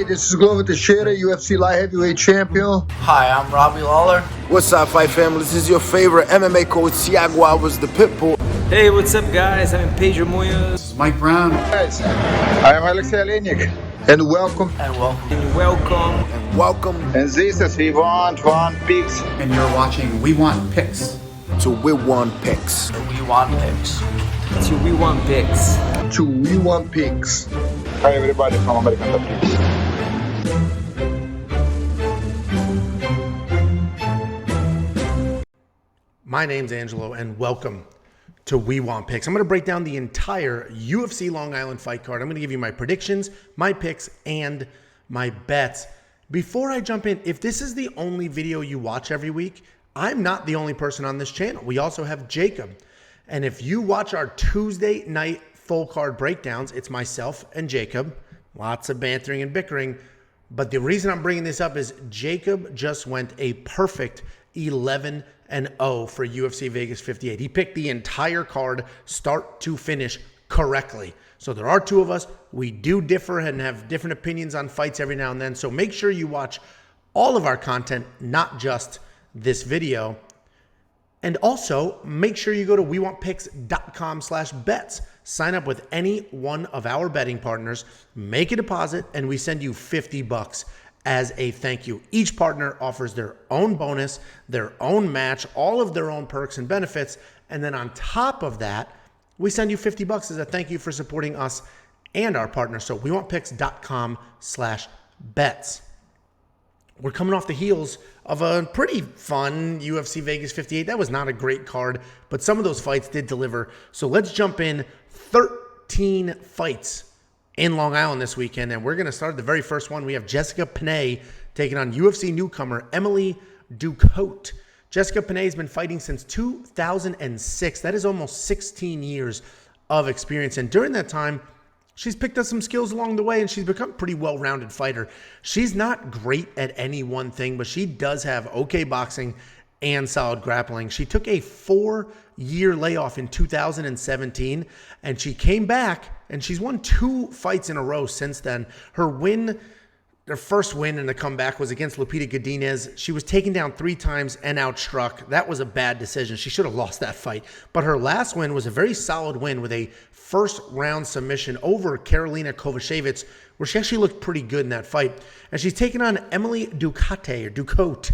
Hey, this is Glover Teixeira, UFC light heavyweight champion. Hi, I'm Robbie Lawler. What's up, fight family? This is your favorite MMA coach, Thiago Alves, the Pitbull. Hey, what's up, guys? I'm Pedro Munoz. This is Mike Brown. Guys, I am Alexei Alenik, and welcome. And welcome. And welcome. And welcome. And this is We Want Picks. And you're watching We Want Picks. To We Want Picks. We Want Picks. To We Want Picks. To We Want Picks. Hi, everybody from American DRAFTKINGS. My name's Angelo, and welcome to We Want Picks. I'm going to break down the entire UFC Long Island fight card. I'm going to give you my predictions, my picks, and my bets. Before I jump in, if this is the only video you watch every week, I'm not the only person on this channel. We also have Jacob. And if you watch our Tuesday night full card breakdowns, it's myself and Jacob. Lots of bantering and bickering. But the reason I'm bringing this up is Jacob just went a perfect 11-0 for UFC Vegas 58. He picked the entire card, start to finish, correctly. So there are two of us. We do differ and have different opinions on fights every now and then. So make sure you watch all of our content, not just this video. And also make sure you go to wewantpicks.com/bets. Sign up with any one of our betting partners, make a deposit, and we send you $50 as a thank you. Each partner offers their own bonus, their own match, all of their own perks and benefits. And then on top of that, we send you $50 as a thank you for supporting us and our partners. So wewantpicks.com/bets. We're coming off the heels of a pretty fun UFC Vegas 58. That was not a great card, but some of those fights did deliver. So let's jump in. 13 fights in Long Island this weekend, and we're going to start the very first one. We have Jessica Penne taking on UFC newcomer Emily Ducote. Jessica Penne has been fighting since 2006. That is almost 16 years of experience, and during that time, she's picked up some skills along the way, and she's become a pretty well-rounded fighter. She's not great at any one thing, but she does have okay boxing and solid grappling. She took a 4-year layoff in 2017, and she came back, and she's won 2 fights in a row since then. Her first win in the comeback was against Lupita Godinez. She was taken down 3 times and outstruck. That was a bad decision. She should have lost that fight. But her last win was a very solid win with a first-round submission over Karolina Kovacevic, where she actually looked pretty good in that fight. And she's taken on Emily Ducote.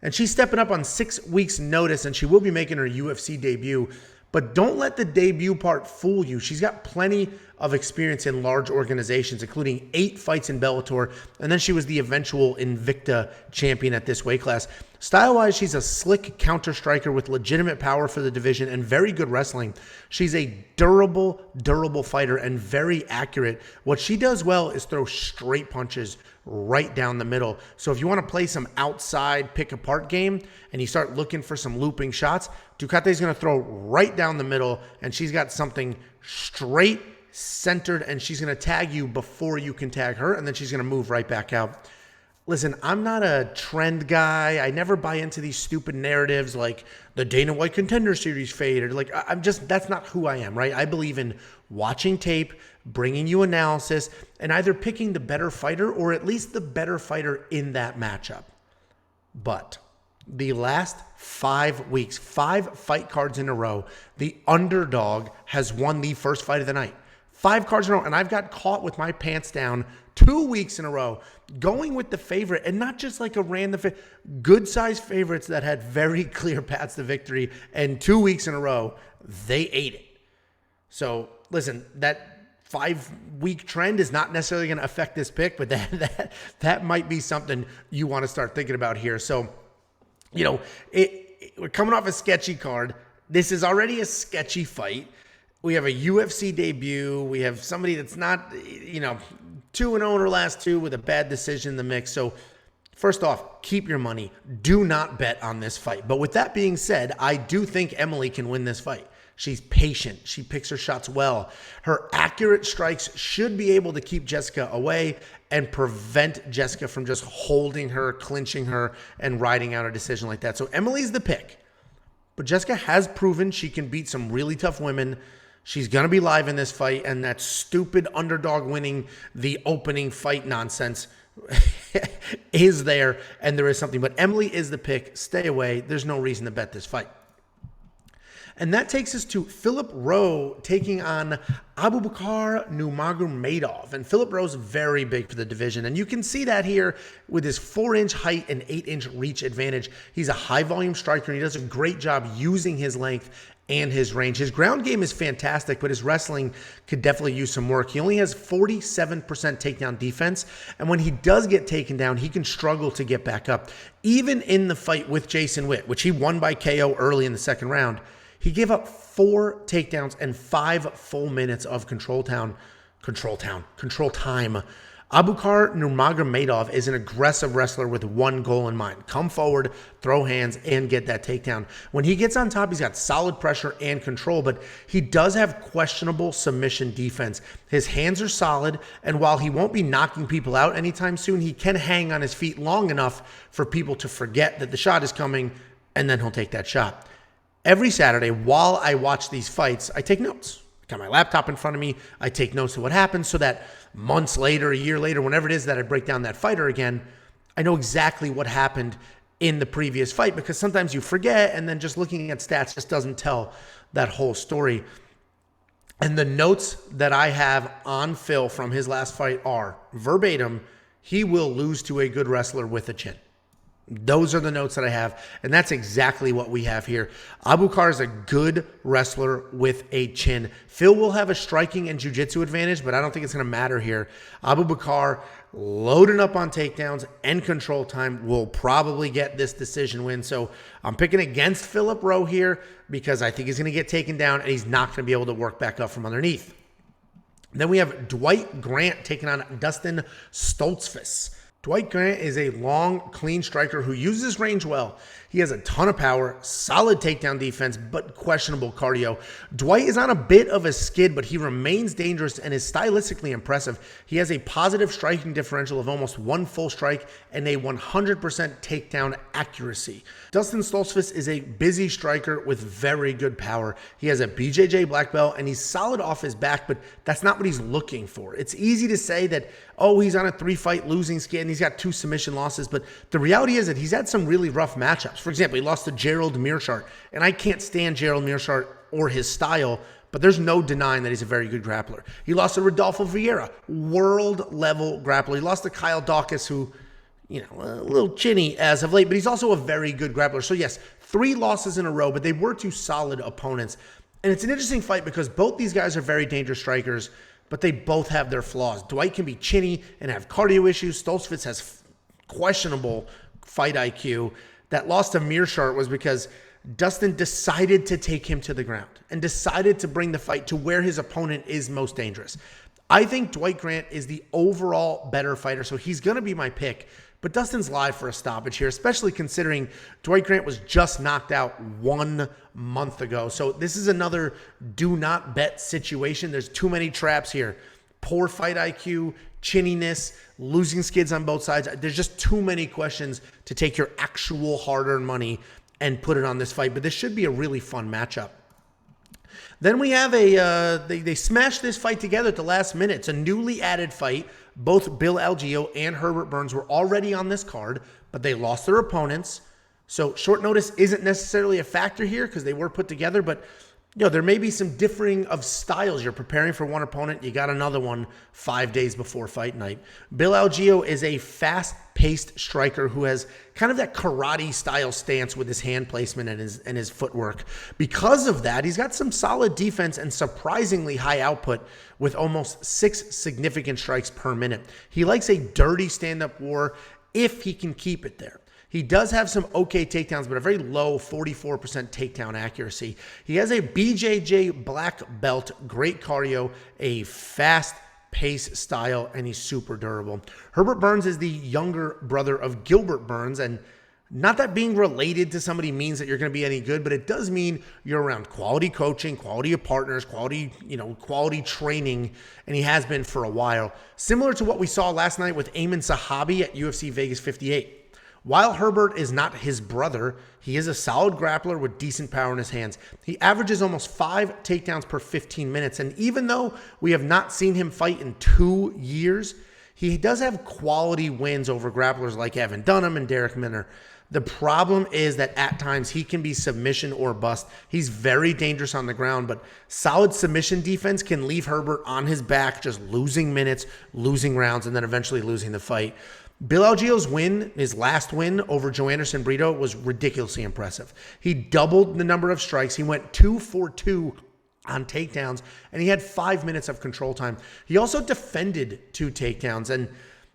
And she's stepping up on 6 weeks' notice, and she will be making her UFC debut. But don't let the debut part fool you. She's got plenty of experience in large organizations, including 8 fights in Bellator, and then she was the eventual Invicta champion at this weight class. Style-wise, she's a slick counter-striker with legitimate power for the division and very good wrestling. She's a durable fighter and very accurate. What she does well is throw straight punches right down the middle. So if you want to play some outside pick-apart game and you start looking for some looping shots, Ducote's going to throw right down the middle, and she's got something straight, centered, and she's going to tag you before you can tag her, and then she's going to move right back out. Listen, I'm not a trend guy. I never buy into these stupid narratives like the Dana White Contender Series faded. Like, that's not who I am, right? I believe in watching tape, bringing you analysis, and either picking the better fighter or at least the better fighter in that matchup. But the last 5 weeks, 5 fight cards in a row, the underdog has won the first fight of the night. 5 cards in a row, and I've got caught with my pants down 2 weeks in a row, going with the favorite, and not just like a random good-sized favorites that had very clear paths to victory, and 2 weeks in a row, they ate it. So, listen, that 5-week trend is not necessarily going to affect this pick, but that might be something you want to start thinking about here. So, you know, we're coming off a sketchy card. This is already a sketchy fight. We have a UFC debut. We have somebody that's not, 2-0 in her last 2 with a bad decision in the mix. So first off, keep your money. Do not bet on this fight. But with that being said, I do think Emily can win this fight. She's patient. She picks her shots well. Her accurate strikes should be able to keep Jessica away and prevent Jessica from just holding her, clinching her, and riding out a decision like that. So Emily's the pick. But Jessica has proven she can beat some really tough women. She's going to be live in this fight, and that stupid underdog winning the opening fight nonsense is there, and there is something. But Emily is the pick. Stay away. There's no reason to bet this fight. And that takes us to Philip Rowe taking on Abubakar Nurmagomedov. And Philip Rowe's very big for the division. And you can see that here with his 4-inch height and 8-inch reach advantage. He's a high-volume striker, and he does a great job using his length and his range. His ground game is fantastic, but his wrestling could definitely use some work. He only has 47% takedown defense, and when he does get taken down, he can struggle to get back up. Even in the fight with Jason Witt, which he won by KO early in the second round, he gave up 4 takedowns and 5 full minutes of control time. Abubakar Nurmagomedov is an aggressive wrestler with one goal in mind: come forward, throw hands, and get that takedown. When he gets on top, he's got solid pressure and control, but he does have questionable submission defense. His hands are solid, and while he won't be knocking people out anytime soon, he can hang on his feet long enough for people to forget that the shot is coming, and then he'll take that shot. Every Saturday, while I watch these fights, I take notes. I got my laptop in front of me. I take notes of what happens so that months later, a year later, whenever it is that I break down that fighter again, I know exactly what happened in the previous fight, because sometimes you forget, and then just looking at stats just doesn't tell that whole story. And the notes that I have on Phil from his last fight are verbatim: he will lose to a good wrestler with a chin. Those are the notes that I have, and that's exactly what we have here. Abubakar is a good wrestler with a chin. Phil will have a striking and jiu-jitsu advantage, but I don't think it's going to matter here. Abubakar, loading up on takedowns and control time, will probably get this decision win. So I'm picking against Philip Rowe here because I think he's going to get taken down, and he's not going to be able to work back up from underneath. Then we have Dwight Grant taking on Dustin Stoltzfus. Dwight Grant is a long, clean striker who uses range well. He has a ton of power, solid takedown defense, but questionable cardio. Dwight is on a bit of a skid, but he remains dangerous and is stylistically impressive. He has a positive striking differential of almost 1 full strike and a 100% takedown accuracy. Dustin Stoltzfus is a busy striker with very good power. He has a BJJ black belt, and he's solid off his back, but that's not what he's looking for. It's easy to say that, oh, he's on a 3-fight losing skid and he's got 2 submission losses, but the reality is that he's had some really rough matchups. For example, he lost to Gerald Meerschaert, and I can't stand Gerald Meerschaert or his style, but there's no denying that he's a very good grappler. He lost to Rodolfo Vieira, world-level grappler. He lost to Kyle Dawkins, who, a little chinny as of late, but he's also a very good grappler. So yes, 3 losses in a row, but they were 2 solid opponents. And it's an interesting fight because both these guys are very dangerous strikers, but they both have their flaws. Dwight can be chinny and have cardio issues. Stoltzfus has questionable fight IQ. That loss to Meerschaert was because Dustin decided to take him to the ground and decided to bring the fight to where his opponent is most dangerous. I think Dwight Grant is the overall better fighter, so he's going to be my pick. But Dustin's live for a stoppage here, especially considering Dwight Grant was just knocked out 1 month ago. So this is another do not bet situation. There's too many traps here. Poor fight IQ, chinniness, losing skids on both sides. There's just too many questions to take your actual hard-earned money and put it on this fight. But this should be a really fun matchup. Then we have they smashed this fight together at the last minute. It's a newly added fight. Both Bill Algeo and Herbert Burns were already on this card, but they lost their opponents. So short notice isn't necessarily a factor here because they were put together, but there may be some differing of styles. You're preparing for one opponent, you got another one 5 days before fight night. Bill Algeo is a fast-paced striker who has kind of that karate-style stance with his hand placement and his footwork. Because of that, he's got some solid defense and surprisingly high output with almost 6 significant strikes per minute. He likes a dirty stand-up war if he can keep it there. He does have some okay takedowns, but a very low 44% takedown accuracy. He has a BJJ black belt, great cardio, a fast pace style, and he's super durable. Herbert Burns is the younger brother of Gilbert Burns, and not that being related to somebody means that you're going to be any good, but it does mean you're around quality coaching, quality of partners, quality training, and he has been for a while. Similar to what we saw last night with Ayman Sahabi at UFC Vegas 58. While Herbert is not his brother, he is a solid grappler with decent power in his hands. He averages almost 5 takedowns per 15 minutes. And even though we have not seen him fight in 2 years, he does have quality wins over grapplers like Evan Dunham and Derek Minner. The problem is that at times he can be submission or bust. He's very dangerous on the ground, but solid submission defense can leave Herbert on his back, just losing minutes, losing rounds, and then eventually losing the fight. Bill Algeo's win, his last win over Joanderson Brito, was ridiculously impressive. He doubled the number of strikes. He went 2 for 2 on takedowns, and he had 5 minutes of control time. He also defended 2 takedowns, and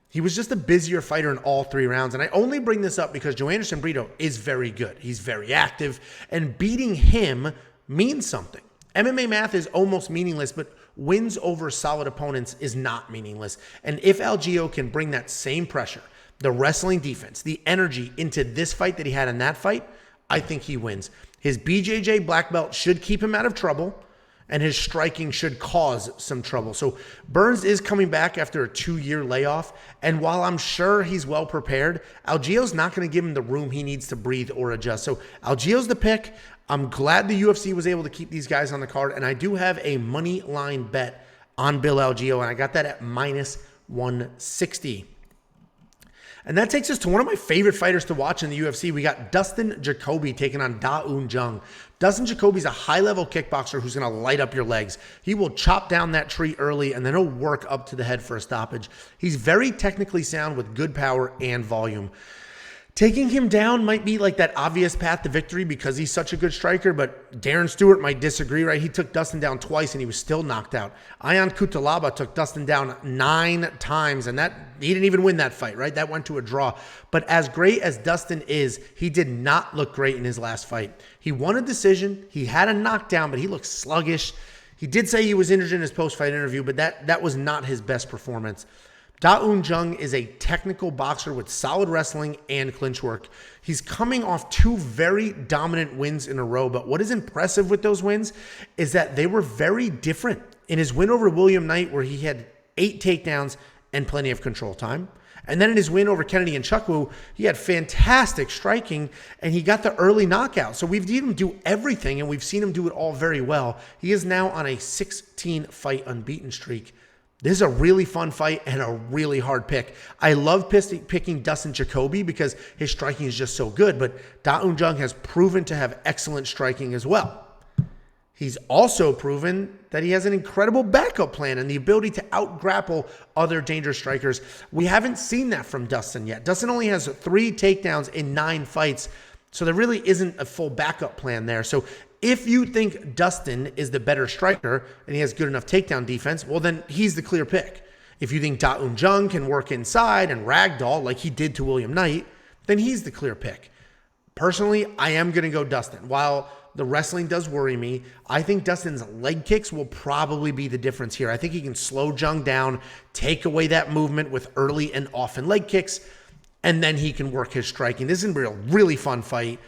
he was just a busier fighter in all 3 rounds. And I only bring this up because Joanderson Brito is very good. He's very active, and beating him means something. MMA math is almost meaningless, but wins over solid opponents is not meaningless. And if Algeo can bring that same pressure, the wrestling defense, the energy into this fight that he had in that fight, I think he wins. His BJJ black belt should keep him out of trouble, and his striking should cause some trouble. So Burns is coming back after a 2-year layoff, and while I'm sure he's well prepared, Algeo's not going to give him the room he needs to breathe or adjust. So Algeo's the pick. I'm glad the UFC was able to keep these guys on the card, and I do have a money line bet on Bill Algeo, and I got that at minus 160. And that takes us to one of my favorite fighters to watch in the UFC. We got Dustin Jacoby taking on Jung. Dustin Jacoby's a high-level kickboxer who's going to light up your legs. He will chop down that tree early, and then he'll work up to the head for a stoppage. He's very technically sound with good power and volume. Taking him down might be like that obvious path to victory because he's such a good striker, but Darren Stewart might disagree, right? He took Dustin down twice and he was still knocked out. Ion Cutelaba took Dustin down 9 times, and he didn't even win that fight, right? That went to a draw. But as great as Dustin is, he did not look great in his last fight. He won a decision. He had a knockdown, but he looked sluggish. He did say he was injured in his post-fight interview, but that was not his best performance. Jung is a technical boxer with solid wrestling and clinch work. He's coming off 2 very dominant wins in a row, but what is impressive with those wins is that they were very different. In his win over William Knight, where he had 8 takedowns and plenty of control time, and then in his win over Kennedy and Chukwu, he had fantastic striking, and he got the early knockout. So we've seen him do everything, and we've seen him do it all very well. He is now on a 16-fight unbeaten streak. This is a really fun fight and a really hard pick. I love picking Dustin Jacoby because his striking is just so good, but Jung has proven to have excellent striking as well. He's also proven that he has an incredible backup plan and the ability to out-grapple other dangerous strikers. We haven't seen that from Dustin yet. Dustin only has 3 takedowns in 9 fights, so there really isn't a full backup plan there. So if you think Dustin is the better striker and he has good enough takedown defense, well, then he's the clear pick. If you think Jung can work inside and ragdoll like he did to William Knight, then he's the clear pick. Personally, I am going to go Dustin. While the wrestling does worry me, I think Dustin's leg kicks will probably be the difference here. I think he can slow Jung down, take away that movement with early and often leg kicks, and then he can work his striking. This is a really fun fight.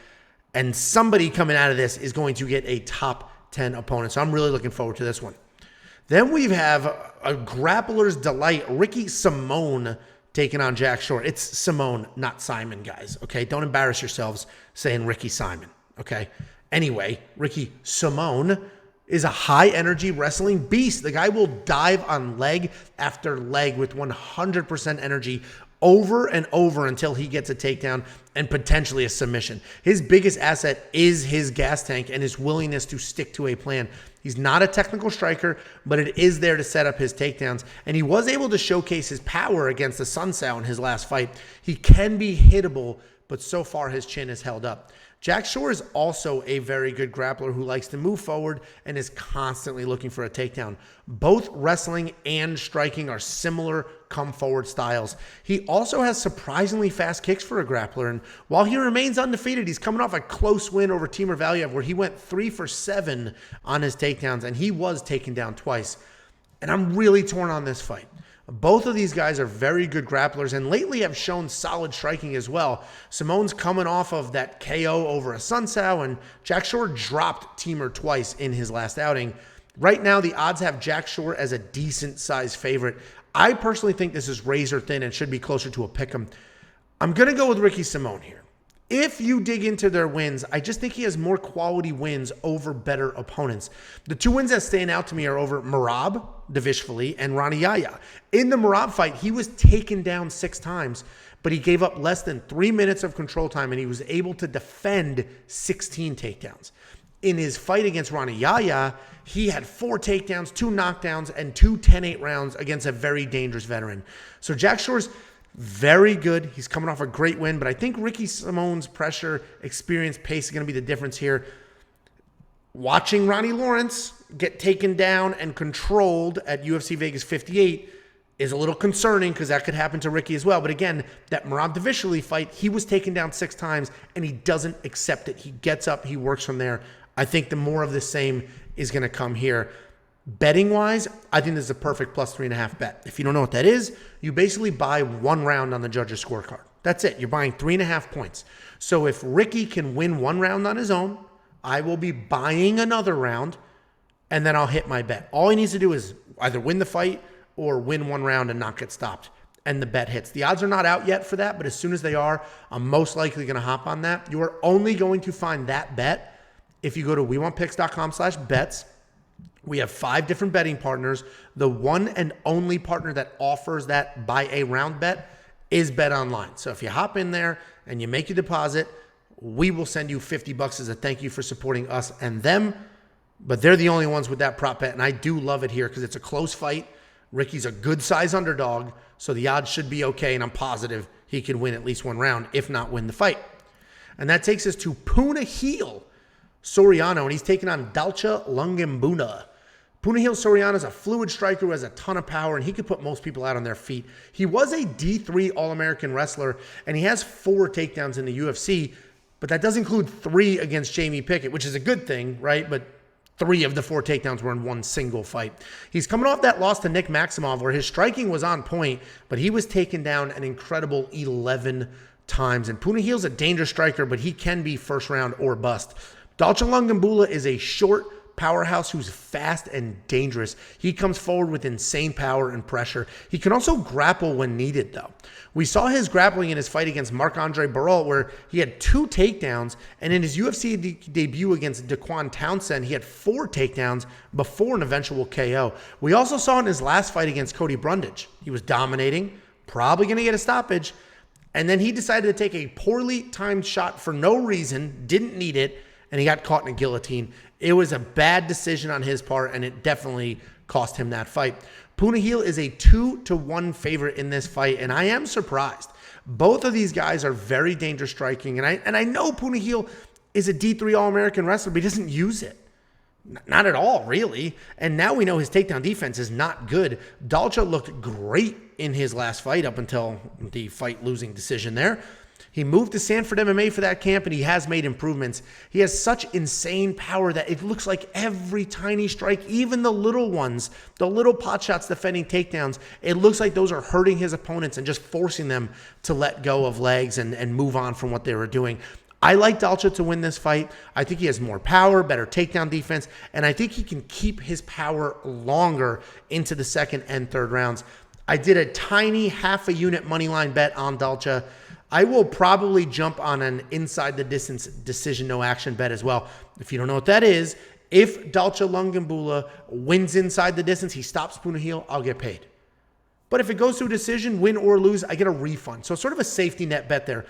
And somebody coming out of this is going to get a top 10 opponent. So I'm really looking forward to this one. Then we have a grappler's delight, Ricky Simone taking on Jack Shore. It's Simone, not Simon, guys. Okay, don't embarrass yourselves saying Ricky Simon. Okay. Anyway, Ricky Simone is a high-energy wrestling beast. The guy will dive on leg after leg with 100% energy over and over until he gets a takedown and potentially a submission. His biggest asset is his gas tank and his willingness to stick to a plan. He's not a technical striker, but it is there to set up his takedowns. And he was able to showcase his power against the Sun Sao in his last fight. He can be hittable, but so far his chin is held up. Jack Shore is also a very good grappler who likes to move forward and is constantly looking for a takedown. Both wrestling and striking are similar come-forward styles. He also has surprisingly fast kicks for a grappler, and while he remains undefeated, he's coming off a close win over Timur Valiev where he went 3 for 7 on his takedowns, and he was taken down twice. And I'm really torn on this fight. Both of these guys are very good grapplers and lately have shown solid striking as well. Simone's coming off of that KO over a Sun Sao, and Jack Shore dropped Timur twice in his last outing. Right now, the odds have Jack Shore as a decent-sized favorite. I personally think this is razor thin and should be closer to a pick'em. I'm going to go with Ricky Simón here. If you dig into their wins, I just think he has more quality wins over better opponents. The two wins that stand out to me are over Merab Davishvili and Ronnie Yaya. In the Merab fight, he was taken down 6 times, but he gave up less than 3 minutes of control time, and he was able to defend 16 takedowns. In his fight against Ronnie Yaya, he had 4 takedowns, 2 knockdowns, and 2 10-8 rounds against a very dangerous veteran. So Jack Shore's very good. He's coming off a great win, but I think Ricky Simón's pressure, experience, pace is going to be the difference here. Watching Ronnie Lawrence get taken down and controlled at UFC Vegas 58 is a little concerning because that could happen to Ricky as well. But again, that Merab Davishvili fight, he was taken down 6 times and he doesn't accept it. He gets up, he works from there. I think the more of the same is going to come here. Betting wise, I think this is a perfect plus 3.5 bet. If you don't know what that is, you basically buy 1 round on the judge's scorecard. That's it. You're buying 3.5 points. So if Ricky can win 1 round on his own, I will be buying another round and then I'll hit my bet. All he needs to do is either win the fight or win 1 round and not get stopped. And the bet hits. The odds are not out yet for that, but as soon as they are, I'm most likely going to hop on that. You are only going to find that bet if you go to wewantpicks.com/bets. We have 5 different betting partners. The one and only partner that offers that buy a round bet is BetOnline. So if you hop in there and you make your deposit, we will send you $50 as a thank you for supporting us and them. But they're the only ones with that prop bet, and I do love it here because it's a close fight. Ricky's a good size underdog, so the odds should be okay, and I'm positive he could win at least 1 round, if not win the fight. And that takes us to Punahele Soriano, and he's taking on Dalcha Lungiambula. Punahele Soriano is a fluid striker who has a ton of power, and he could put most people out on their feet. He was a D3 All-American wrestler, and he has 4 takedowns in the UFC, but that does include 3 against Jamie Pickett, which is a good thing, right? But 3 of the 4 takedowns were in one single fight. He's coming off that loss to Nick Maximov, where his striking was on point, but he was taken down an incredible 11 times. And Punahele's a dangerous striker, but he can be first round or bust. Dalcha Lungiambula is a short powerhouse who's fast and dangerous. He comes forward with insane power and pressure. He can also grapple when needed, though. We saw his grappling in his fight against Marc-Andre Barrault, where he had 2 takedowns, and in his UFC debut against Daquan Townsend, he had 4 takedowns before an eventual KO. We also saw in his last fight against Cody Brundage. He was dominating, probably going to get a stoppage, and then he decided to take a poorly timed shot for no reason, didn't need it, and he got caught in a guillotine. It was a bad decision on his part, and it definitely cost him that fight. Punahele is a 2-1 favorite in this fight, and I am surprised. Both of these guys are very dangerous striking, and I know Punahele is a D3 All-American wrestler, but he doesn't use it. Not at all, really. And now we know his takedown defense is not good. Dalcha looked great in his last fight up until the fight-losing decision there. He moved to Sanford MMA for that camp, and he has made improvements. He has such insane power that it looks like every tiny strike, even the little ones, the little pot shots defending takedowns, it looks like those are hurting his opponents and just forcing them to let go of legs and move on from what they were doing. I like Dalcha to win this fight. I think he has more power, better takedown defense, and I think he can keep his power longer into the 2nd and 3rd rounds. I did a tiny half a unit money line bet on Dalcha. I will probably jump on an inside the distance decision no action bet as well. If you don't know what that is, if Dalcha Lungiambula wins inside the distance, he stops Punahele, I'll get paid. But if it goes to a decision, win or lose, I get a refund. So sort of a safety net bet there.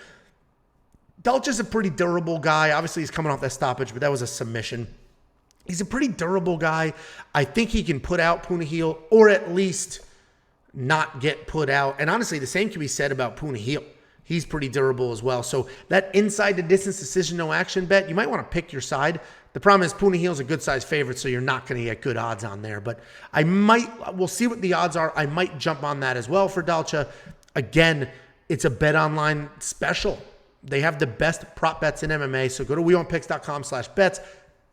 Dalcha's a pretty durable guy. Obviously, he's coming off that stoppage, but that was a submission. He's a pretty durable guy. I think he can put out Punahele, or at least not get put out. And honestly, the same can be said about Punahele. He's pretty durable as well. So that inside the distance decision no action bet, you might want to pick your side. The problem is Punahele's a good size favorite, so you're not going to get good odds on there. But we'll see what the odds are. I might jump on that as well for Dalcha. Again, it's a BetOnline special. They have the best prop bets in MMA. So go to wewantpicks.com/bets.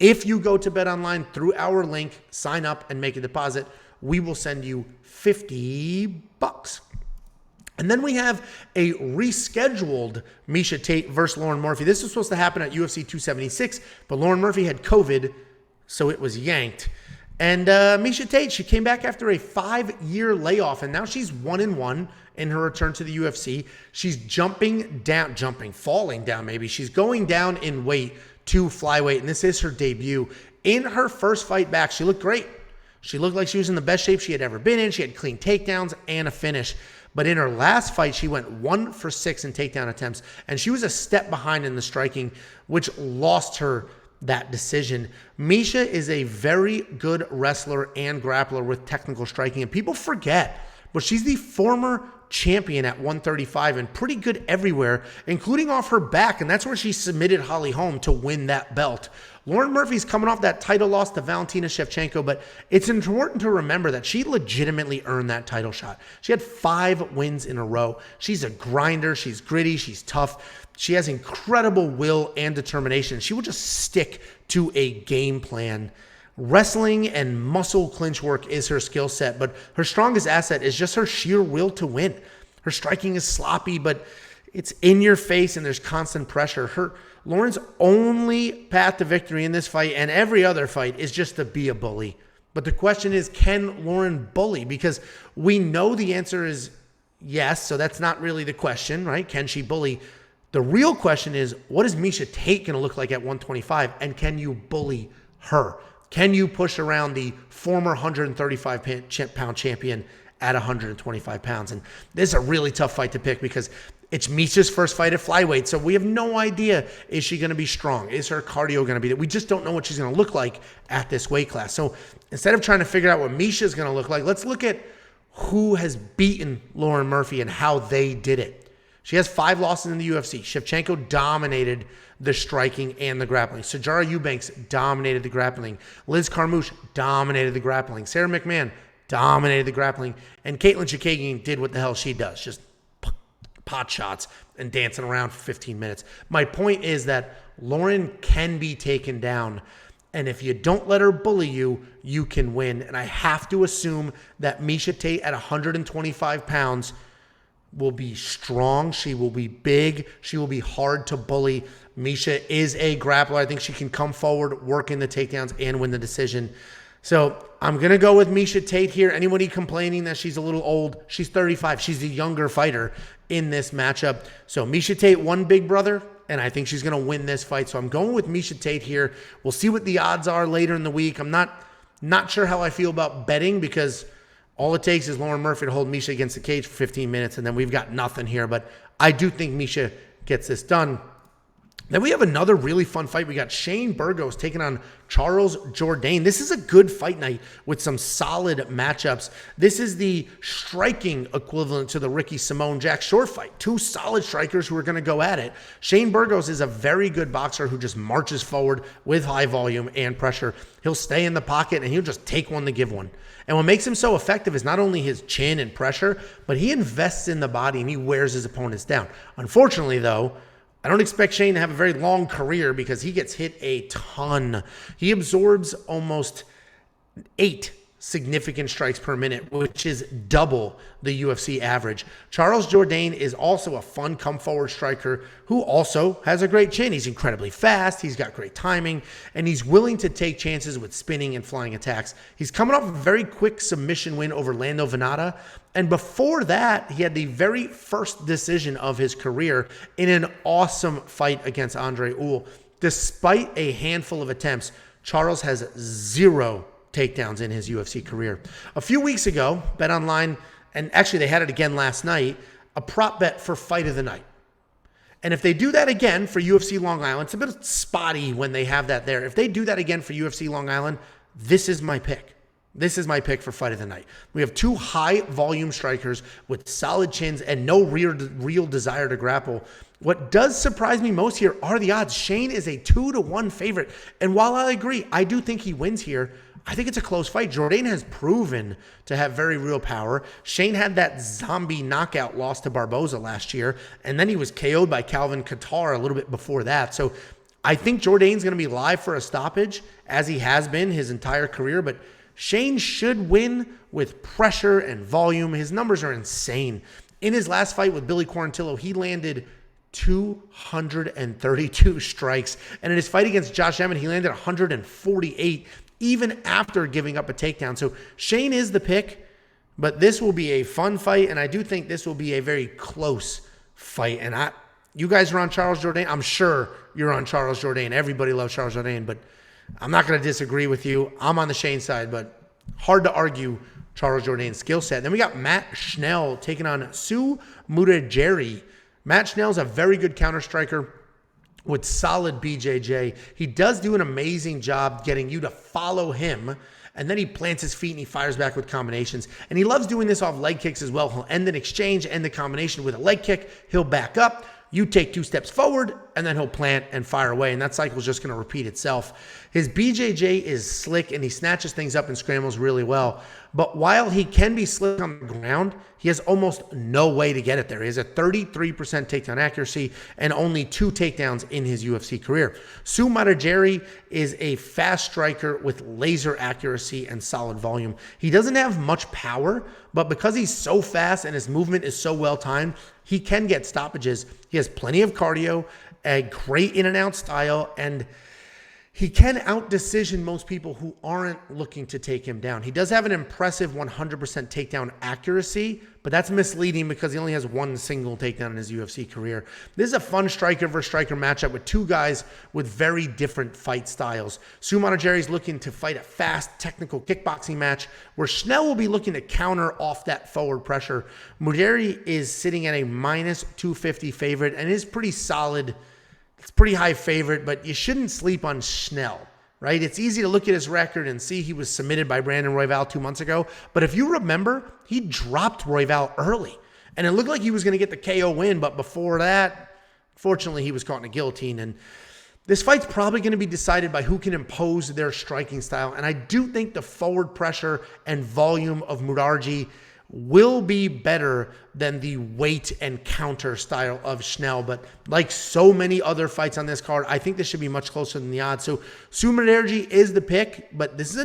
If you go to BetOnline through our link, sign up and make a deposit, we will send you $50. And then we have a rescheduled Miesha Tate versus Lauren Murphy. This was supposed to happen at UFC 276, but Lauren Murphy had COVID, so it was yanked. And Miesha Tate, she came back after a 5-year layoff, and now she's 1-1 in her return to the UFC. She's falling down maybe. She's going down in weight to flyweight, and this is her debut. In her first fight back, she looked great. She looked like she was in the best shape she had ever been in. She had clean takedowns and a finish. But in her last fight, she went 1 for 6 in takedown attempts, and she was a step behind in the striking, which lost her that decision. Miesha is a very good wrestler and grappler with technical striking, and people forget, but she's the former champion at 135 and pretty good everywhere, including off her back, and that's where she submitted Holly Holm to win that belt. Lauren Murphy's coming off that title loss to Valentina Shevchenko, but it's important to remember that she legitimately earned that title shot. She had 5 wins in a row. She's a grinder. She's gritty. She's tough. She has incredible will and determination. She will just stick to a game plan. Wrestling and muscle clinch work is her skill set, but her strongest asset is just her sheer will to win. Her striking is sloppy, but it's in your face and there's constant pressure. Lauren's only path to victory in this fight and every other fight is just to be a bully. But the question is, can Lauren bully? Because we know the answer is yes, so that's not really the question, right? Can she bully? The real question is, what is Miesha Tate going to look like at 125, and can you bully her? Can you push around the former 135-pound champion at 125 pounds? And this is a really tough fight to pick because it's Miesha's first fight at flyweight, so we have no idea, is she going to be strong? Is her cardio going to be there? We just don't know what she's going to look like at this weight class. So instead of trying to figure out what Miesha's going to look like, let's look at who has beaten Lauren Murphy and how they did it. She has 5 losses in the UFC. Shevchenko dominated the striking and the grappling. Sijara Eubanks dominated the grappling. Liz Carmouche dominated the grappling. Sarah McMahon dominated the grappling. And Caitlin Chikagian did what the hell she does, just pot shots and dancing around for 15 minutes. My point is that Lauren can be taken down, and if you don't let her bully you, you can win. And I have to assume that Miesha Tate at 125 pounds will be strong. She will be big. She will be hard to bully. Miesha is a grappler. I think she can come forward, work in the takedowns, and win the decision. So I'm going to go with Miesha Tate here. Anybody complaining that she's a little old, she's 35. She's the younger fighter in this matchup. So Miesha Tate, one big brother, and I think she's going to win this fight. So I'm going with Miesha Tate here. We'll see what the odds are later in the week. I'm not sure how I feel about betting because all it takes is Lauren Murphy to hold Miesha against the cage for 15 minutes, and then we've got nothing here. But I do think Miesha gets this done. Then we have another really fun fight. We got Shane Burgos taking on Charles Jourdain. This is a good fight night with some solid matchups. This is the striking equivalent to the Ricky Simone-Jack Shore fight. 2 solid strikers who are going to go at it. Shane Burgos is a very good boxer who just marches forward with high volume and pressure. He'll stay in the pocket and he'll just take one to give one. And what makes him so effective is not only his chin and pressure, but he invests in the body and he wears his opponents down. Unfortunately, though, I don't expect Shane to have a very long career because he gets hit a ton. He absorbs almost 8 significant strikes per minute, which is double the UFC average. Charles Jourdain is also a fun come-forward striker who also has a great chin. He's incredibly fast, he's got great timing, and he's willing to take chances with spinning and flying attacks. He's coming off a very quick submission win over Lando Venata, and before that, he had the very first decision of his career in an awesome fight against Andre Ewell. Despite a handful of attempts, Charles has 0 takedowns in his UFC career. A few weeks ago, BetOnline, and actually they had it again last night, a prop bet for fight of the night. And if they do that again for UFC Long Island, it's a bit spotty when they have that there. If they do that again for UFC Long Island, this is my pick. This is my pick for fight of the night. We have 2 high volume strikers with solid chins and no real desire to grapple. What does surprise me most here are the odds. Shane is a 2-1 favorite. And while I agree, I do think he wins here, I think it's a close fight. Jourdain has proven to have very real power. Shane had that zombie knockout loss to Barboza last year, and then he was KO'd by Calvin Kattar a little bit before that. So I think Jourdain's going to be live for a stoppage, as he has been his entire career, but Shane should win with pressure and volume. His numbers are insane. In his last fight with Billy Quarantillo, he landed 232 strikes. And in his fight against Josh Emmett, he landed 148. even after giving up a takedown. So Shane is the pick, but this will be a fun fight, and I do think this will be a very close fight. And you guys are on Charles Jourdain. I'm sure you're on Charles Jourdain. Everybody loves Charles Jourdain, but I'm not going to disagree with you. I'm on the Shane side, but hard to argue Charles Jourdain's skill set. Then we got Matt Schnell taking on Sumudaerji. Matt Schnell's a very good counter striker with solid BJJ. He does do an amazing job getting you to follow him, and then he plants his feet and he fires back with combinations. And he loves doing this off leg kicks as well. He'll end an exchange, end the combination with a leg kick. He'll back up. You take 2 steps forward, and then he'll plant and fire away, and that cycle is just going to repeat itself. His BJJ is slick, and he snatches things up and scrambles really well. But while he can be slick on the ground, he has almost no way to get it there. He has a 33% takedown accuracy and only 2 takedowns in his UFC career. Sumudaerji is a fast striker with laser accuracy and solid volume. He doesn't have much power, but because he's so fast and his movement is so well timed, he can get stoppages. He has plenty of cardio, a great in and out style, and he can out-decision most people who aren't looking to take him down. He does have an impressive 100% takedown accuracy, but that's misleading because he only has 1 single takedown in his UFC career. This is a fun striker versus striker matchup with 2 guys with very different fight styles. Sumudaerji is looking to fight a fast, technical kickboxing match, where Schnell will be looking to counter off that forward pressure. Mudaerji is sitting at a minus 250 favorite and is pretty solid. It's pretty high favorite, but you shouldn't sleep on Schnell, right? It's easy to look at his record and see he was submitted by Brandon Royval 2 months ago. But if you remember, he dropped Royval early, and it looked like he was going to get the KO win. But before that, fortunately, he was caught in a guillotine. And this fight's probably going to be decided by who can impose their striking style. And I do think the forward pressure and volume of Mudaerji will be better than the weight and counter style of Schnell. But like so many other fights on this card, I think this should be much closer than the odds. So Sumudaerji is the pick, but this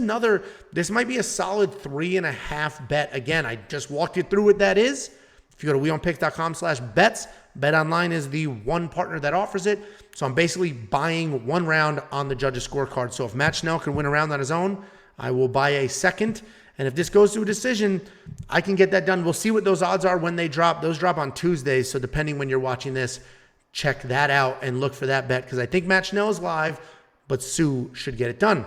might be a solid 3.5 bet. Again, I just walked you through what that is. If you go to weonpicks.com/bets, BetOnline is the one partner that offers it. So I'm basically buying 1 round on the judge's scorecard. So if Matt Schnell can win a round on his own, I will buy a second. And if this goes to a decision, I can get that done. We'll see what those odds are when they drop. Those drop on Tuesdays, so depending when you're watching this, check that out and look for that bet, because I think Matt Schnell is live, but Sue should get it done.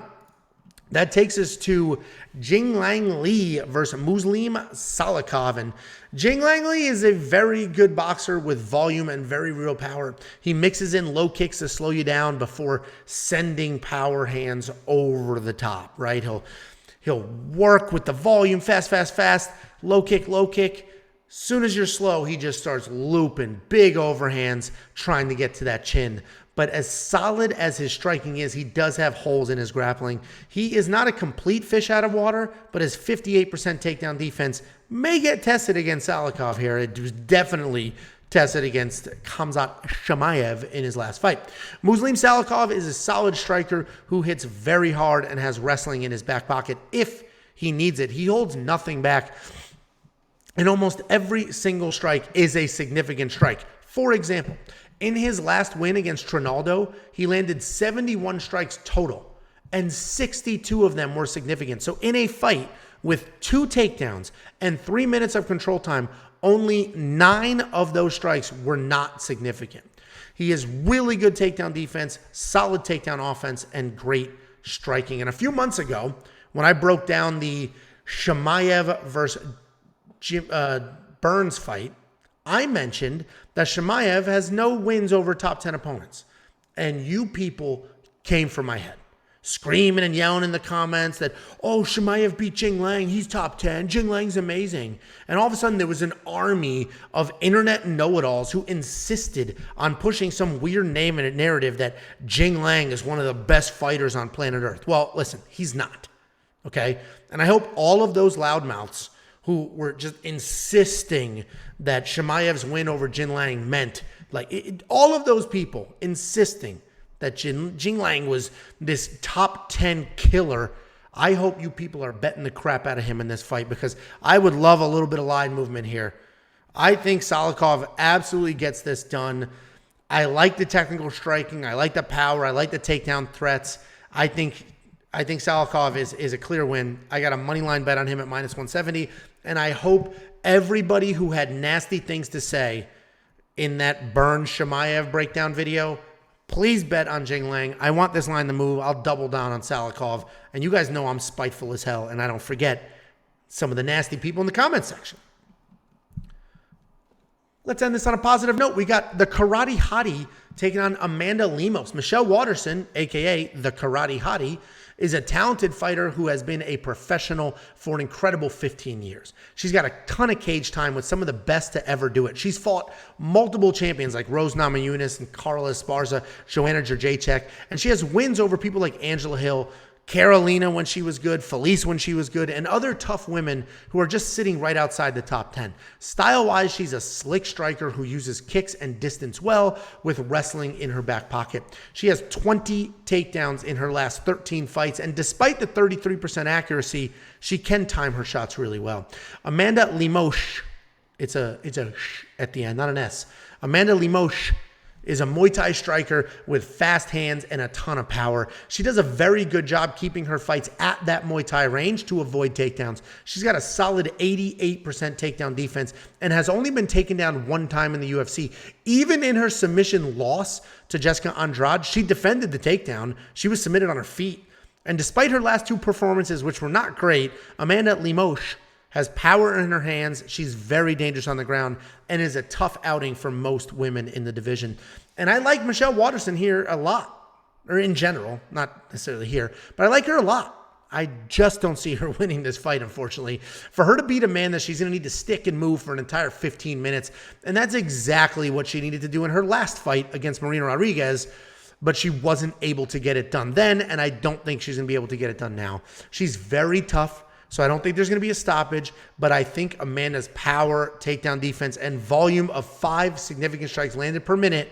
That takes us to Jingliang Li versus Muslim Salikhov. And Jingliang Li is a very good boxer with volume and very real power. He mixes in low kicks to slow you down before sending power hands over the top, right? He'll work with the volume, fast, low kick. Soon as you're slow, he just starts looping big overhands, trying to get to that chin. But as solid as his striking is, he does have holes in his grappling. He is not a complete fish out of water, but his 58% takedown defense may get tested against Salikhov here. It was definitely tested against Khamzat Chimaev in his last fight. Muslim Salikhov is a solid striker who hits very hard and has wrestling in his back pocket if he needs it. He holds nothing back, and almost every single strike is a significant strike. For example, in his last win against Trinaldo, he landed 71 strikes total, and 62 of them were significant. So in a fight with 2 takedowns and 3 minutes of control time, only 9 of those strikes were not significant. He has really good takedown defense, solid takedown offense, and great striking. And a few months ago, when I broke down the Chimaev versus Burns fight, I mentioned that Chimaev has no wins over top 10 opponents. And you people came for my head, screaming and yelling in the comments that, oh, Chimaev beat Jingliang, he's top 10, Jingliang's amazing. And all of a sudden there was an army of internet know-it-alls who insisted on pushing some weird name and a narrative that Jingliang is one of the best fighters on planet Earth. Well, listen, he's not, okay? And I hope all of those loudmouths who were just insisting that Chimaev's win over Jingliang meant, all of those people insisting that Jingliang was this top 10 killer. I hope you people are betting the crap out of him in this fight, because I would love a little bit of line movement here. I think Salikhov absolutely gets this done. I like the technical striking. I like the power. I like the takedown threats. I think I think Salikhov is a clear win. I got a money line bet on him at -170, and I hope everybody who had nasty things to say in that Burn Shemaev breakdown video, please bet on Jingliang. I want this line to move. I'll double down on Salikhov, and you guys know I'm spiteful as hell, and I don't forget some of the nasty people in the comment section. Let's end this on a positive note. We got the Karate Hottie taking on Amanda Lemos. Michelle Waterson, a.k.a. the Karate Hottie, is a talented fighter who has been a professional for an incredible 15 years. She's got a ton of cage time with some of the best to ever do it. She's fought multiple champions like Rose Namajunas and Carla Esparza, Joanna Jędrzejczyk, and she has wins over people like Angela Hill, Carolina when she was good, Felice when she was good, and other tough women who are just sitting right outside the top 10. Style-wise, she's a slick striker who uses kicks and distance well with wrestling in her back pocket. She has 20 takedowns in her last 13 fights, and despite the 33% accuracy, she can time her shots really well. Amanda Lemos, it's a sh at the end, not an S. Amanda Lemos is a Muay Thai striker with fast hands and a ton of power. She does a very good job keeping her fights at that Muay Thai range to avoid takedowns. She's got a solid 88% takedown defense and has only been taken down one time in the UFC. Even in her submission loss to Jessica Andrade, she defended the takedown. She was submitted on her feet. And despite her last two performances, which were not great, Amanda Lemos has power in her hands. She's very dangerous on the ground and is a tough outing for most women in the division. And I like Michelle Waterson here a lot, or in general, not necessarily here, but I like her a lot. I just don't see her winning this fight, unfortunately. For her to beat Amanda, she's going to need to stick and move for an entire 15 minutes, and that's exactly what she needed to do in her last fight against Marina Rodriguez, but she wasn't able to get it done then, and I don't think she's going to be able to get it done now. She's very tough. So I don't think there's going to be a stoppage, but I think Amanda's power, takedown defense, and volume of 5 significant strikes landed per minute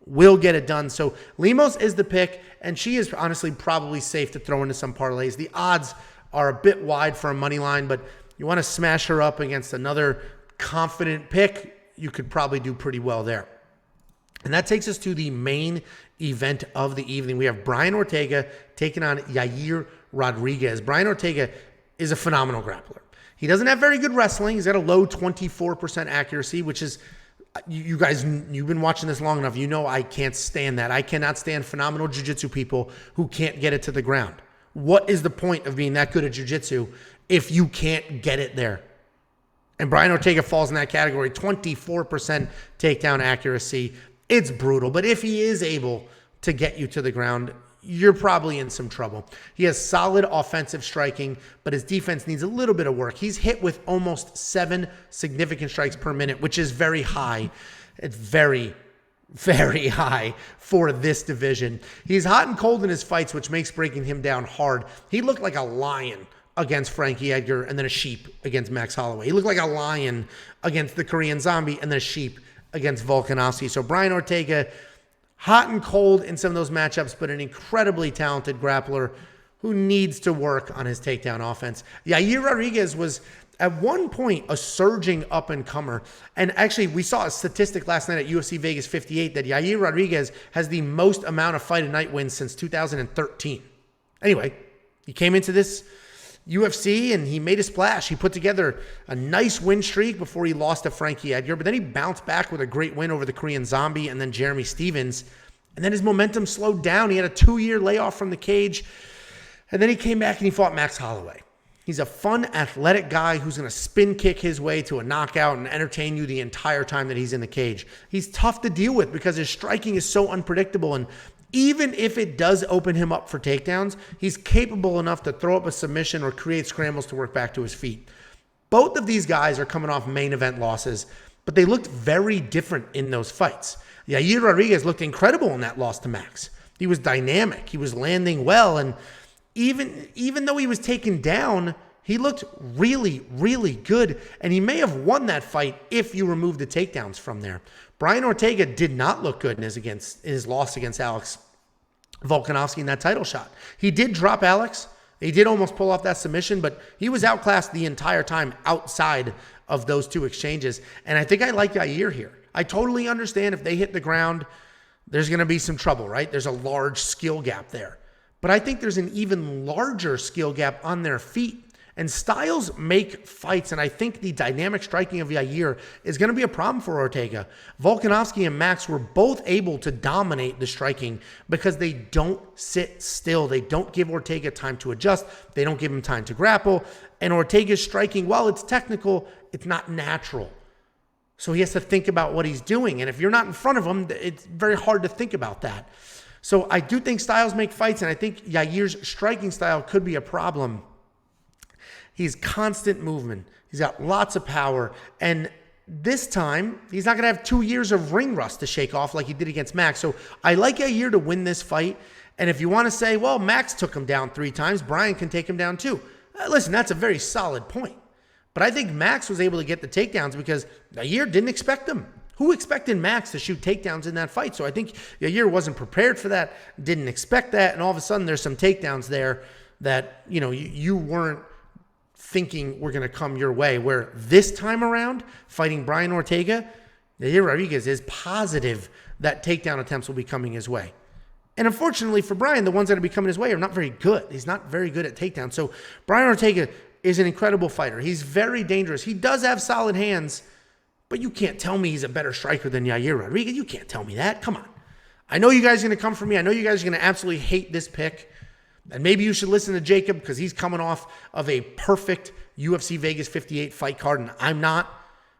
will get it done. So Lemos is the pick, and she is honestly probably safe to throw into some parlays. The odds are a bit wide for a money line, but you want to smash her up against another confident pick, you could probably do pretty well there. And that takes us to the main event of the evening. We have Brian Ortega taking on Yair Rodriguez. Brian Ortega is a phenomenal grappler. He doesn't have very good wrestling. He's got a low 24% accuracy, which is, you guys, you've been watching this long enough. You know I can't stand that. I cannot stand phenomenal jiu-jitsu people who can't get it to the ground. What is the point of being that good at jiu-jitsu if you can't get it there? And Brian Ortega falls in that category. 24% takedown accuracy. It's brutal. But if he is able to get you to the ground, you're probably in some trouble. He has solid offensive striking, but his defense needs a little bit of work. He's hit with almost 7 significant strikes per minute, which is very high. It's very, very high for this division. He's hot and cold in his fights, which makes breaking him down hard. He looked like a lion against Frankie Edgar and then a sheep against Max Holloway. He looked like a lion against the Korean Zombie and then a sheep against Volkanovski. So Brian Ortega, hot and cold in some of those matchups, but an incredibly talented grappler who needs to work on his takedown offense. Yair Rodriguez was at one point a surging up-and-comer. And actually, we saw a statistic last night at UFC Vegas 58 that Yair Rodriguez has the most amount of fight-a-night wins since 2013. Anyway, he came into this UFC and he made a splash. He put together a nice win streak before he lost to Frankie Edgar, but then he bounced back with a great win over the Korean Zombie and then Jeremy Stevens. And then his momentum slowed down. He had a 2-year layoff from the cage. And then he came back and he fought Max Holloway. He's a fun, athletic guy who's going to spin kick his way to a knockout and entertain you the entire time that he's in the cage. He's tough to deal with because his striking is so unpredictable, and even if it does open him up for takedowns, he's capable enough to throw up a submission or create scrambles to work back to his feet. Both of these guys are coming off main event losses, but they looked very different in those fights. Yair Rodriguez looked incredible in that loss to Max. He was dynamic. He was landing well, and even though he was taken down, he looked really, really good, and he may have won that fight if you remove the takedowns from there. Brian Ortega did not look good in his loss against Alex Volkanovski in that title shot. He did drop Alex. He did almost pull off that submission, but he was outclassed the entire time outside of those two exchanges. And I think I like Yair here. I totally understand if they hit the ground, there's going to be some trouble, right? There's a large skill gap there. but I think there's an even larger skill gap on their feet. And styles make fights, and I think the dynamic striking of Yair is going to be a problem for Ortega. Volkanovski and Max were both able to dominate the striking because they don't sit still. They don't give Ortega time to adjust. They don't give him time to grapple. And Ortega's striking, while it's technical, it's not natural. So he has to think about what he's doing. And if you're not in front of him, it's very hard to think about that. So I do think styles make fights, and I think Yair's striking style could be a problem. He's constant movement. He's got lots of power. And this time, he's not going to have 2 years of ring rust to shake off like he did against Max. So I like Yair to win this fight. And if you want to say, well, Max took him down 3 times, Brian can take him down too. Listen, that's a very solid point. But I think Max was able to get the takedowns because Yair didn't expect them. Who expected Max to shoot takedowns in that fight? So I think Yair wasn't prepared for that, didn't expect that. And all of a sudden, there's some takedowns there that, you weren't thinking were going to come your way, where this time around, fighting Brian Ortega, Yair Rodriguez is positive that takedown attempts will be coming his way. And unfortunately for Brian, the ones that are coming his way are not very good. He's not very good at takedowns. So Brian Ortega is an incredible fighter. He's very dangerous. He does have solid hands, but you can't tell me he's a better striker than Yair Rodriguez. You can't tell me that. Come on. I know you guys are going to come for me. I know you guys are going to absolutely hate this pick. And maybe you should listen to Jacob because he's coming off of a perfect UFC Vegas 58 fight card, and I'm not.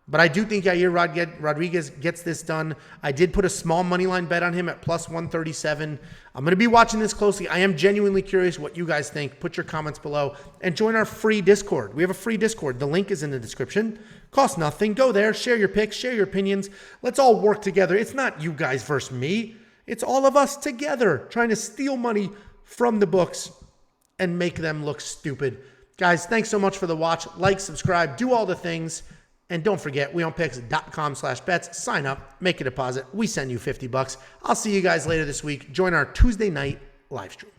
But I do think Yair Rodriguez gets this done. I did put a small money line bet on him at plus 137. I'm going to be watching this closely. I am genuinely curious what you guys think. Put your comments below and join our free Discord. We have a free Discord. The link is in the description. Costs nothing. Go there, share your picks, share your opinions. Let's all work together. It's not you guys versus me. It's all of us together trying to steal money from the books and make them look stupid. Guys, thanks so much for the watch. Like, subscribe, do all the things. And don't forget, weonpicks.com/bets. Sign up, make a deposit. We send you $50. I'll see you guys later this week. Join our Tuesday night live stream.